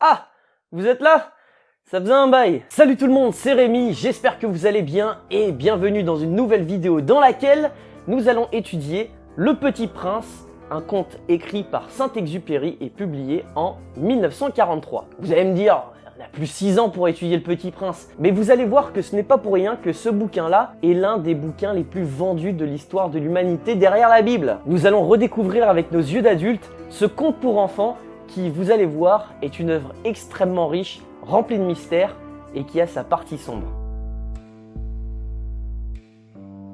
Ah, vous êtes là? Ça faisait un bail. Salut tout le monde, c'est Rémi, j'espère que vous allez bien et bienvenue dans une nouvelle vidéo dans laquelle nous allons étudier Le Petit Prince, un conte écrit par Saint-Exupéry et publié en 1943. Vous allez me dire, on a plus 6 ans pour étudier Le Petit Prince, mais vous allez voir que ce n'est pas pour rien que ce bouquin-là est l'un des bouquins les plus vendus de l'histoire de l'humanité derrière la Bible. Nous allons redécouvrir avec nos yeux d'adultes ce conte pour enfants qui, vous allez voir, est une œuvre extrêmement riche, remplie de mystères et qui a sa partie sombre.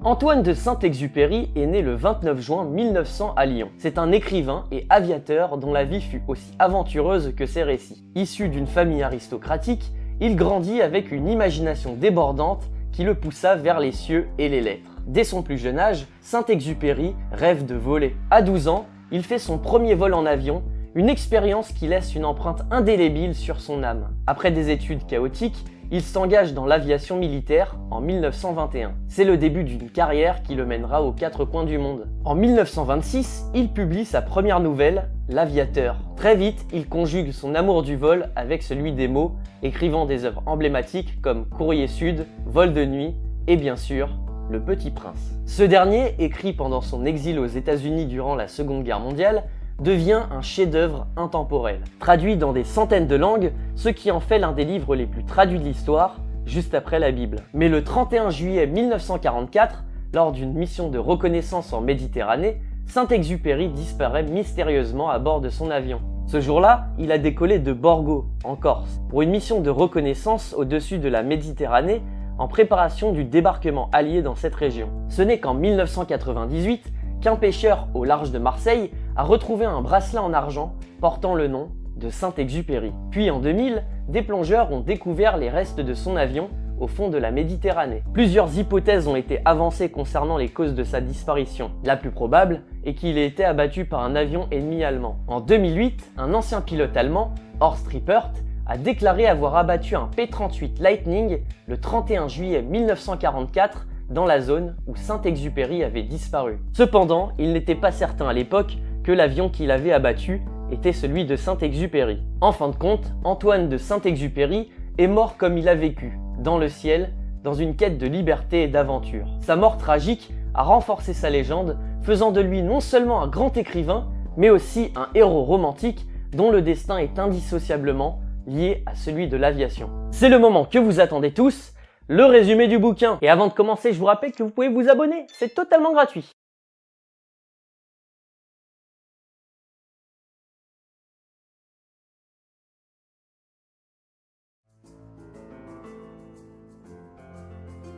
Antoine de Saint-Exupéry est né le 29 juin 1900 à Lyon. C'est un écrivain et aviateur dont la vie fut aussi aventureuse que ses récits. Issu d'une famille aristocratique, il grandit avec une imagination débordante qui le poussa vers les cieux et les lettres. Dès son plus jeune âge, Saint-Exupéry rêve de voler. À 12 ans, il fait son premier vol en avion, une expérience qui laisse une empreinte indélébile sur son âme. Après des études chaotiques, il s'engage dans l'aviation militaire en 1921. C'est le début d'une carrière qui le mènera aux 4 coins du monde. En 1926, il publie sa première nouvelle, L'Aviateur. Très vite, il conjugue son amour du vol avec celui des mots, écrivant des œuvres emblématiques comme Courrier Sud, Vol de nuit et bien sûr, Le Petit Prince. Ce dernier, écrit pendant son exil aux États-Unis durant la Seconde Guerre mondiale, devient un chef-d'œuvre intemporel. Traduit dans des centaines de langues, ce qui en fait l'un des livres les plus traduits de l'histoire, juste après la Bible. Mais le 31 juillet 1944, lors d'une mission de reconnaissance en Méditerranée, Saint-Exupéry disparaît mystérieusement à bord de son avion. Ce jour-là, il a décollé de Borgo, en Corse, pour une mission de reconnaissance au-dessus de la Méditerranée, en préparation du débarquement allié dans cette région. Ce n'est qu'en 1998 qu'un pêcheur au large de Marseille a retrouvé un bracelet en argent portant le nom de Saint-Exupéry. Puis en 2000, des plongeurs ont découvert les restes de son avion au fond de la Méditerranée. Plusieurs hypothèses ont été avancées concernant les causes de sa disparition. La plus probable est qu'il ait été abattu par un avion ennemi allemand. En 2008, un ancien pilote allemand, Horst Rippert, a déclaré avoir abattu un P-38 Lightning le 31 juillet 1944 dans la zone où Saint-Exupéry avait disparu. Cependant, il n'était pas certain à l'époque que l'avion qu'il avait abattu était celui de Saint-Exupéry. En fin de compte, Antoine de Saint-Exupéry est mort comme il a vécu, dans le ciel, dans une quête de liberté et d'aventure. Sa mort tragique a renforcé sa légende, faisant de lui non seulement un grand écrivain, mais aussi un héros romantique dont le destin est indissociablement lié à celui de l'aviation. C'est le moment que vous attendez tous, le résumé du bouquin. Et avant de commencer, je vous rappelle que vous pouvez vous abonner, c'est totalement gratuit.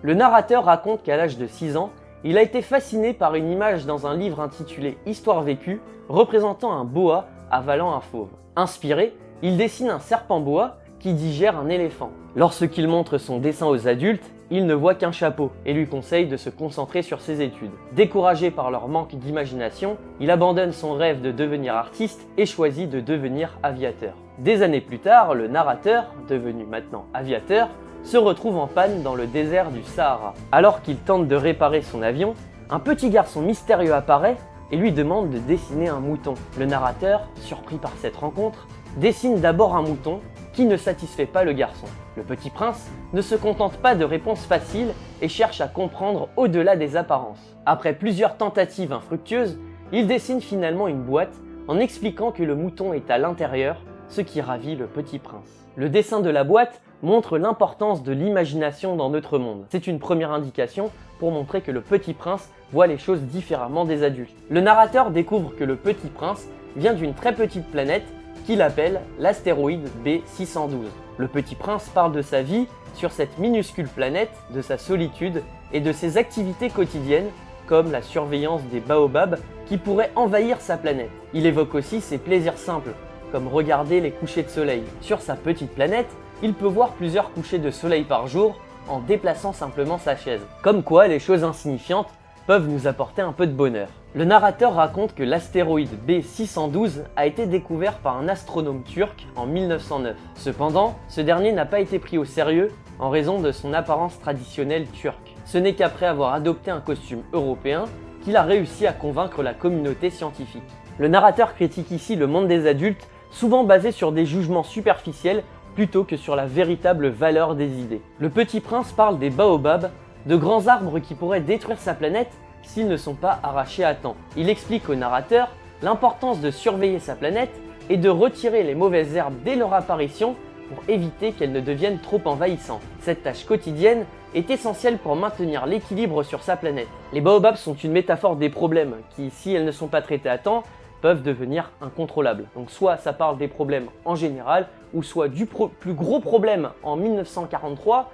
Le narrateur raconte qu'à l'âge de 6 ans, il a été fasciné par une image dans un livre intitulé Histoire vécue, représentant un boa avalant un fauve. Inspiré, il dessine un serpent boa qui digère un éléphant. Lorsqu'il montre son dessin aux adultes, il ne voit qu'un chapeau et lui conseille de se concentrer sur ses études. Découragé par leur manque d'imagination, il abandonne son rêve de devenir artiste et choisit de devenir aviateur. Des années plus tard, le narrateur, devenu maintenant aviateur, se retrouve en panne dans le désert du Sahara. Alors qu'il tente de réparer son avion, un petit garçon mystérieux apparaît et lui demande de dessiner un mouton. Le narrateur, surpris par cette rencontre, dessine d'abord un mouton qui ne satisfait pas le garçon. Le Petit Prince ne se contente pas de réponses faciles et cherche à comprendre au-delà des apparences. Après plusieurs tentatives infructueuses, il dessine finalement une boîte en expliquant que le mouton est à l'intérieur, ce qui ravit le Petit Prince. Le dessin de la boîte montre l'importance de l'imagination dans notre monde. C'est une première indication pour montrer que le Petit Prince voit les choses différemment des adultes. Le narrateur découvre que le Petit Prince vient d'une très petite planète qu'il appelle l'astéroïde B612. Le Petit Prince parle de sa vie sur cette minuscule planète, de sa solitude et de ses activités quotidiennes comme la surveillance des baobabs qui pourraient envahir sa planète. Il évoque aussi ses plaisirs simples, comme regarder les couchers de soleil. Sur sa petite planète, il peut voir plusieurs couchers de soleil par jour en déplaçant simplement sa chaise. Comme quoi, les choses insignifiantes peuvent nous apporter un peu de bonheur. Le narrateur raconte que l'astéroïde B612 a été découvert par un astronome turc en 1909. Cependant, ce dernier n'a pas été pris au sérieux en raison de son apparence traditionnelle turque. Ce n'est qu'après avoir adopté un costume européen qu'il a réussi à convaincre la communauté scientifique. Le narrateur critique ici le monde des adultes souvent basés sur des jugements superficiels plutôt que sur la véritable valeur des idées. Le Petit Prince parle des baobabs, de grands arbres qui pourraient détruire sa planète s'ils ne sont pas arrachés à temps. Il explique au narrateur l'importance de surveiller sa planète et de retirer les mauvaises herbes dès leur apparition pour éviter qu'elles ne deviennent trop envahissantes. Cette tâche quotidienne est essentielle pour maintenir l'équilibre sur sa planète. Les baobabs sont une métaphore des problèmes qui, si elles ne sont pas traitées à temps, peuvent devenir incontrôlables. Donc soit ça parle des problèmes en général, ou soit du plus gros problème en 1943,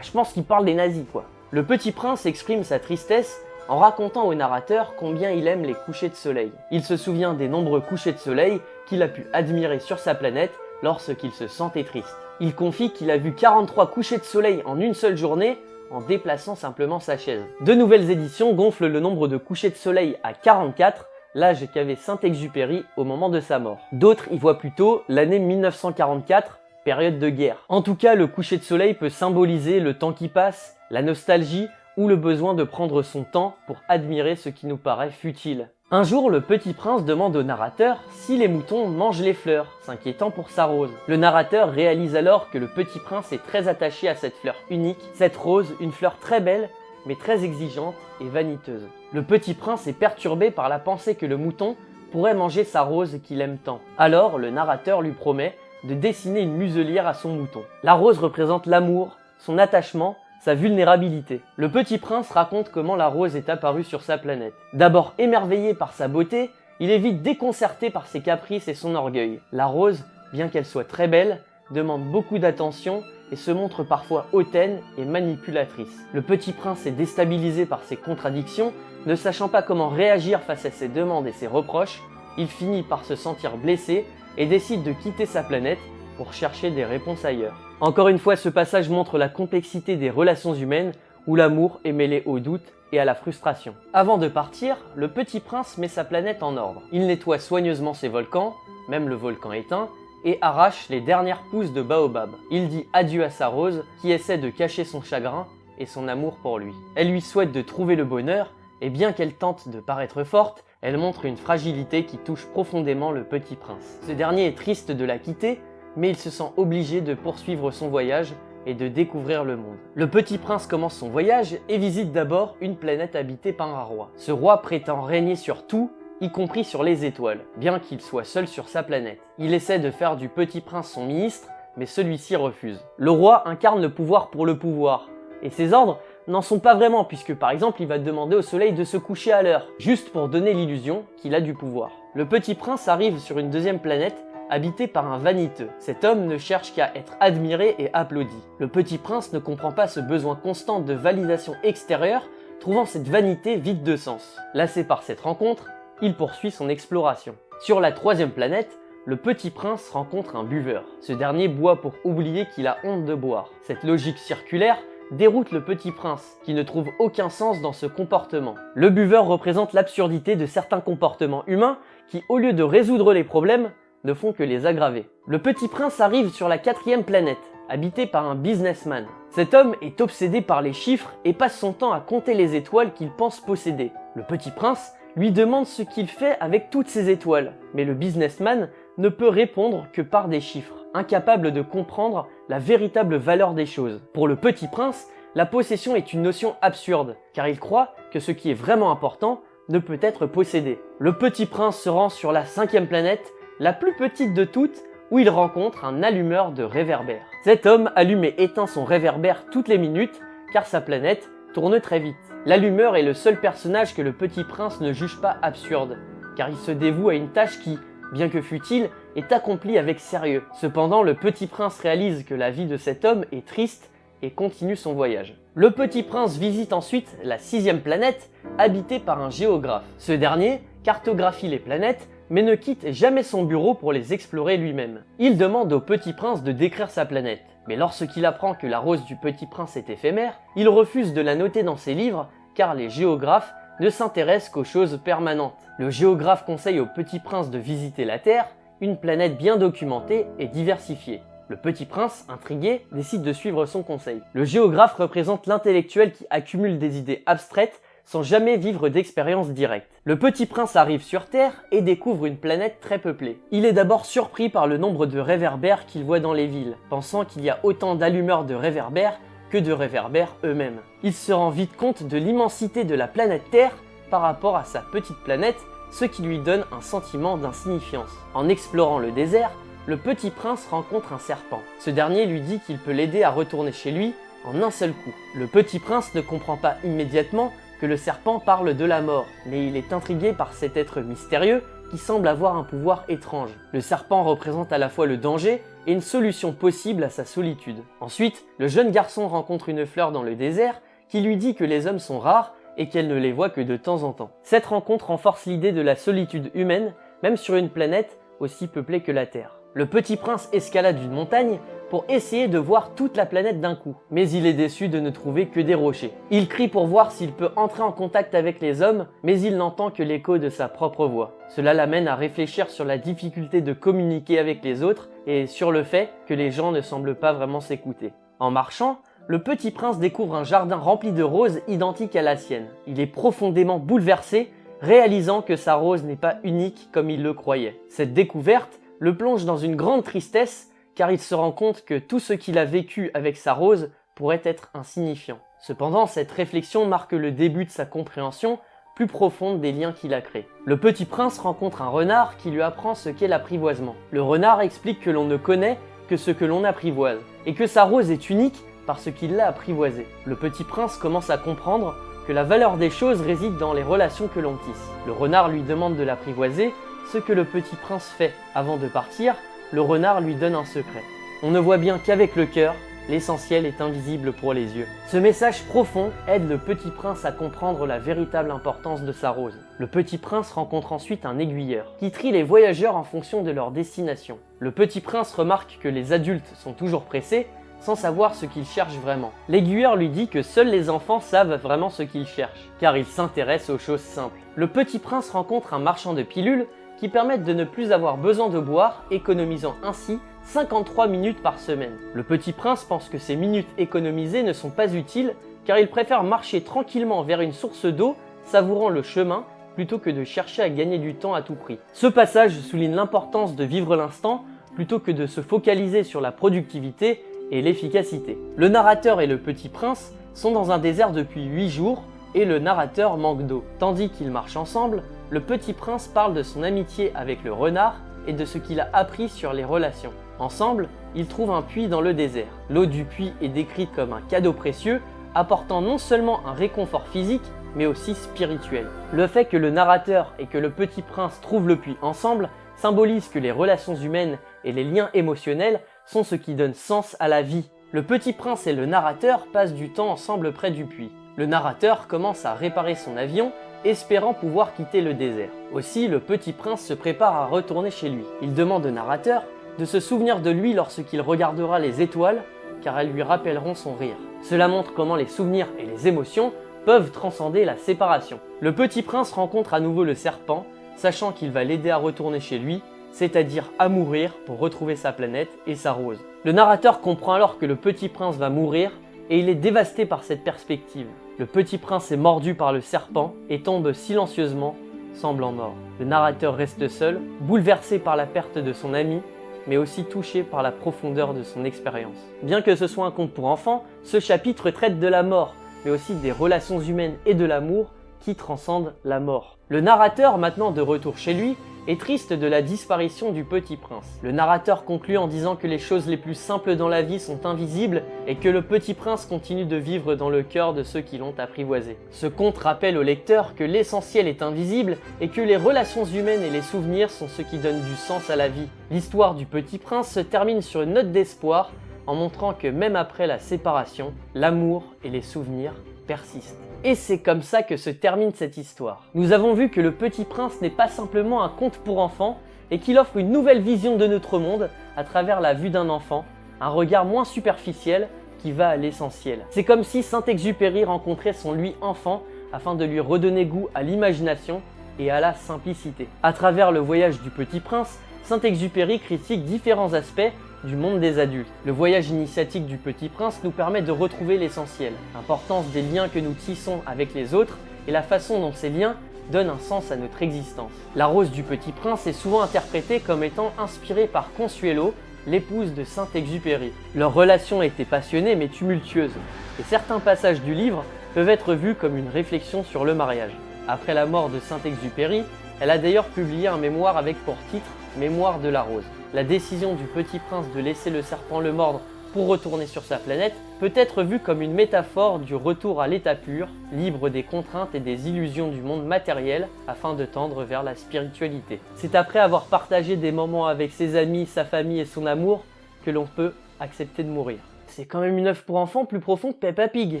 je pense qu'il parle des nazis quoi. Le Petit Prince exprime sa tristesse en racontant au narrateur combien il aime les couchers de soleil. Il se souvient des nombreux couchers de soleil qu'il a pu admirer sur sa planète lorsqu'il se sentait triste. Il confie qu'il a vu 43 couchers de soleil en une seule journée en déplaçant simplement sa chaise. De nouvelles éditions gonflent le nombre de couchers de soleil à 44, l'âge qu'avait Saint-Exupéry au moment de sa mort. D'autres y voient plutôt l'année 1944, période de guerre. En tout cas, le coucher de soleil peut symboliser le temps qui passe, la nostalgie ou le besoin de prendre son temps pour admirer ce qui nous paraît futile. Un jour, le Petit Prince demande au narrateur si les moutons mangent les fleurs, s'inquiétant pour sa rose. Le narrateur réalise alors que le Petit Prince est très attaché à cette fleur unique, cette rose, une fleur très belle, mais très exigeante et vaniteuse. Le Petit Prince est perturbé par la pensée que le mouton pourrait manger sa rose qu'il aime tant. Alors, le narrateur lui promet de dessiner une muselière à son mouton. La rose représente l'amour, son attachement, sa vulnérabilité. Le Petit Prince raconte comment la rose est apparue sur sa planète. D'abord émerveillé par sa beauté, il est vite déconcerté par ses caprices et son orgueil. La rose, bien qu'elle soit très belle, demande beaucoup d'attention et se montre parfois hautaine et manipulatrice. Le Petit Prince est déstabilisé par ces contradictions, ne sachant pas comment réagir face à ses demandes et ses reproches, il finit par se sentir blessé et décide de quitter sa planète pour chercher des réponses ailleurs. Encore une fois, ce passage montre la complexité des relations humaines où l'amour est mêlé au doute et à la frustration. Avant de partir, le Petit Prince met sa planète en ordre. Il nettoie soigneusement ses volcans, même le volcan éteint, et arrache les dernières pousses de baobab. Il dit adieu à sa rose qui essaie de cacher son chagrin et son amour pour lui. Elle lui souhaite de trouver le bonheur et bien qu'elle tente de paraître forte, elle montre une fragilité qui touche profondément le Petit Prince. Ce dernier est triste de la quitter, mais il se sent obligé de poursuivre son voyage et de découvrir le monde. Le Petit Prince commence son voyage et visite d'abord une planète habitée par un roi. Ce roi prétend régner sur tout, y compris sur les étoiles, bien qu'il soit seul sur sa planète. Il essaie de faire du Petit Prince son ministre, mais celui-ci refuse. Le roi incarne le pouvoir pour le pouvoir, et ses ordres n'en sont pas vraiment, puisque par exemple il va demander au soleil de se coucher à l'heure, juste pour donner l'illusion qu'il a du pouvoir. Le Petit Prince arrive sur une deuxième planète, habité par un vaniteux. Cet homme ne cherche qu'à être admiré et applaudi. Le Petit Prince ne comprend pas ce besoin constant de validation extérieure, trouvant cette vanité vide de sens. Lassé par cette rencontre, il poursuit son exploration. Sur la troisième planète, le Petit Prince rencontre un buveur. Ce dernier boit pour oublier qu'il a honte de boire. Cette logique circulaire déroute le Petit Prince, qui ne trouve aucun sens dans ce comportement. Le buveur représente l'absurdité de certains comportements humains qui, au lieu de résoudre les problèmes, ne font que les aggraver. Le Petit Prince arrive sur la quatrième planète, habité par un businessman. Cet homme est obsédé par les chiffres et passe son temps à compter les étoiles qu'il pense posséder. Le Petit Prince lui demande ce qu'il fait avec toutes ces étoiles, mais le businessman ne peut répondre que par des chiffres, incapable de comprendre la véritable valeur des choses. Pour le Petit Prince, la possession est une notion absurde, car il croit que ce qui est vraiment important ne peut être possédé. Le Petit Prince se rend sur la cinquième planète, la plus petite de toutes, où il rencontre un allumeur de réverbères. Cet homme allume et éteint son réverbère toutes les minutes, car sa planète tourne très vite. L'allumeur est le seul personnage que le Petit Prince ne juge pas absurde, car il se dévoue à une tâche qui, bien que futile, est accomplie avec sérieux. Cependant, le Petit Prince réalise que la vie de cet homme est triste et continue son voyage. Le Petit Prince visite ensuite la sixième planète, habitée par un géographe. Ce dernier cartographie les planètes, mais ne quitte jamais son bureau pour les explorer lui-même. Il demande au Petit Prince de décrire sa planète, mais lorsqu'il apprend que la rose du Petit Prince est éphémère, il refuse de la noter dans ses livres, car les géographes ne s'intéressent qu'aux choses permanentes. Le géographe conseille au Petit Prince de visiter la Terre, une planète bien documentée et diversifiée. Le Petit Prince, intrigué, décide de suivre son conseil. Le géographe représente l'intellectuel qui accumule des idées abstraites sans jamais vivre d'expérience directe. Le Petit Prince arrive sur Terre et découvre une planète très peuplée. Il est d'abord surpris par le nombre de réverbères qu'il voit dans les villes, pensant qu'il y a autant d'allumeurs de réverbères que de réverbères eux-mêmes. Il se rend vite compte de l'immensité de la planète Terre par rapport à sa petite planète, ce qui lui donne un sentiment d'insignifiance. En explorant le désert, le Petit Prince rencontre un serpent. Ce dernier lui dit qu'il peut l'aider à retourner chez lui en un seul coup. Le Petit Prince ne comprend pas immédiatement que le serpent parle de la mort, mais il est intrigué par cet être mystérieux qui semble avoir un pouvoir étrange. Le serpent représente à la fois le danger et une solution possible à sa solitude. Ensuite, le jeune garçon rencontre une fleur dans le désert qui lui dit que les hommes sont rares et qu'elle ne les voit que de temps en temps. Cette rencontre renforce l'idée de la solitude humaine, même sur une planète aussi peuplée que la Terre. Le Petit Prince escalade une montagne pour essayer de voir toute la planète d'un coup, mais il est déçu de ne trouver que des rochers. Il crie pour voir s'il peut entrer en contact avec les hommes, mais il n'entend que l'écho de sa propre voix. Cela l'amène à réfléchir sur la difficulté de communiquer avec les autres et sur le fait que les gens ne semblent pas vraiment s'écouter. En marchant, le Petit Prince découvre un jardin rempli de roses identiques à la sienne. Il est profondément bouleversé, réalisant que sa rose n'est pas unique comme il le croyait. Cette découverte le plonge dans une grande tristesse car il se rend compte que tout ce qu'il a vécu avec sa rose pourrait être insignifiant. Cependant, cette réflexion marque le début de sa compréhension plus profonde des liens qu'il a créés. Le Petit Prince rencontre un renard qui lui apprend ce qu'est l'apprivoisement. Le renard explique que l'on ne connaît que ce que l'on apprivoise et que sa rose est unique parce qu'il l'a apprivoisée. Le Petit Prince commence à comprendre que la valeur des choses réside dans les relations que l'on tisse. Le renard lui demande de l'apprivoiser, ce que le Petit Prince fait. Avant de partir, le renard lui donne un secret. On ne voit bien qu'avec le cœur, l'essentiel est invisible pour les yeux. Ce message profond aide le Petit Prince à comprendre la véritable importance de sa rose. Le Petit Prince rencontre ensuite un aiguilleur, qui trie les voyageurs en fonction de leur destination. Le Petit Prince remarque que les adultes sont toujours pressés, sans savoir ce qu'ils cherchent vraiment. L'aiguilleur lui dit que seuls les enfants savent vraiment ce qu'ils cherchent, car ils s'intéressent aux choses simples. Le Petit Prince rencontre un marchand de pilules qui permettent de ne plus avoir besoin de boire, économisant ainsi 53 minutes par semaine. Le Petit Prince pense que ces minutes économisées ne sont pas utiles car il préfère marcher tranquillement vers une source d'eau, savourant le chemin, plutôt que de chercher à gagner du temps à tout prix. Ce passage souligne l'importance de vivre l'instant plutôt que de se focaliser sur la productivité et l'efficacité. Le narrateur et le Petit Prince sont dans un désert depuis 8 jours et le narrateur manque d'eau. Tandis qu'ils marchent ensemble, le Petit Prince parle de son amitié avec le renard et de ce qu'il a appris sur les relations. Ensemble, ils trouvent un puits dans le désert. L'eau du puits est décrite comme un cadeau précieux, apportant non seulement un réconfort physique, mais aussi spirituel. Le fait que le narrateur et que le Petit Prince trouvent le puits ensemble symbolise que les relations humaines et les liens émotionnels sont ce qui donne sens à la vie. Le Petit Prince et le narrateur passent du temps ensemble près du puits. Le narrateur commence à réparer son avion, espérant pouvoir quitter le désert. Aussi, le Petit Prince se prépare à retourner chez lui. Il demande au narrateur de se souvenir de lui lorsqu'il regardera les étoiles, car elles lui rappelleront son rire. Cela montre comment les souvenirs et les émotions peuvent transcender la séparation. Le Petit Prince rencontre à nouveau le serpent, sachant qu'il va l'aider à retourner chez lui, c'est-à-dire à mourir pour retrouver sa planète et sa rose. Le narrateur comprend alors que le Petit Prince va mourir et il est dévasté par cette perspective. Le Petit Prince est mordu par le serpent et tombe silencieusement, semblant mort. Le narrateur reste seul, bouleversé par la perte de son ami, mais aussi touché par la profondeur de son expérience. Bien que ce soit un conte pour enfants, ce chapitre traite de la mort, mais aussi des relations humaines et de l'amour qui transcendent la mort. Le narrateur, maintenant de retour chez lui, est triste de la disparition du Petit Prince. Le narrateur conclut en disant que les choses les plus simples dans la vie sont invisibles et que le Petit Prince continue de vivre dans le cœur de ceux qui l'ont apprivoisé. Ce conte rappelle au lecteur que l'essentiel est invisible et que les relations humaines et les souvenirs sont ce qui donne du sens à la vie. L'histoire du Petit Prince se termine sur une note d'espoir en montrant que même après la séparation, l'amour et les souvenirs persistent. Et c'est comme ça que se termine cette histoire. Nous avons vu que le Petit Prince n'est pas simplement un conte pour enfants et qu'il offre une nouvelle vision de notre monde à travers la vue d'un enfant, un regard moins superficiel qui va à l'essentiel. C'est comme si Saint-Exupéry rencontrait son lui enfant afin de lui redonner goût à l'imagination et à la simplicité. À travers le voyage du Petit Prince, Saint-Exupéry critique différents aspects du monde des adultes. Le voyage initiatique du Petit Prince nous permet de retrouver l'essentiel, l'importance des liens que nous tissons avec les autres et la façon dont ces liens donnent un sens à notre existence. La Rose du Petit Prince est souvent interprétée comme étant inspirée par Consuelo, l'épouse de Saint-Exupéry. Leur relation était passionnée mais tumultueuse, et certains passages du livre peuvent être vus comme une réflexion sur le mariage. Après la mort de Saint-Exupéry, elle a d'ailleurs publié un mémoire avec pour titre « Mémoire de la Rose ». La décision du Petit Prince de laisser le serpent le mordre pour retourner sur sa planète peut être vue comme une métaphore du retour à l'état pur, libre des contraintes et des illusions du monde matériel afin de tendre vers la spiritualité. C'est après avoir partagé des moments avec ses amis, sa famille et son amour que l'on peut accepter de mourir. C'est quand même une œuvre pour enfants plus profond que Peppa Pig.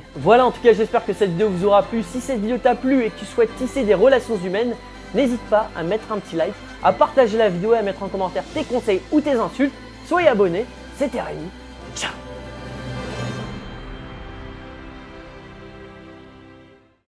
Voilà, en tout cas j'espère que cette vidéo vous aura plu. Si cette vidéo t'a plu et que tu souhaites tisser des relations humaines, n'hésite pas à mettre un petit like, à partager la vidéo et à mettre en commentaire tes conseils ou tes insultes. Soyez abonné, c'était Rémi. Ciao.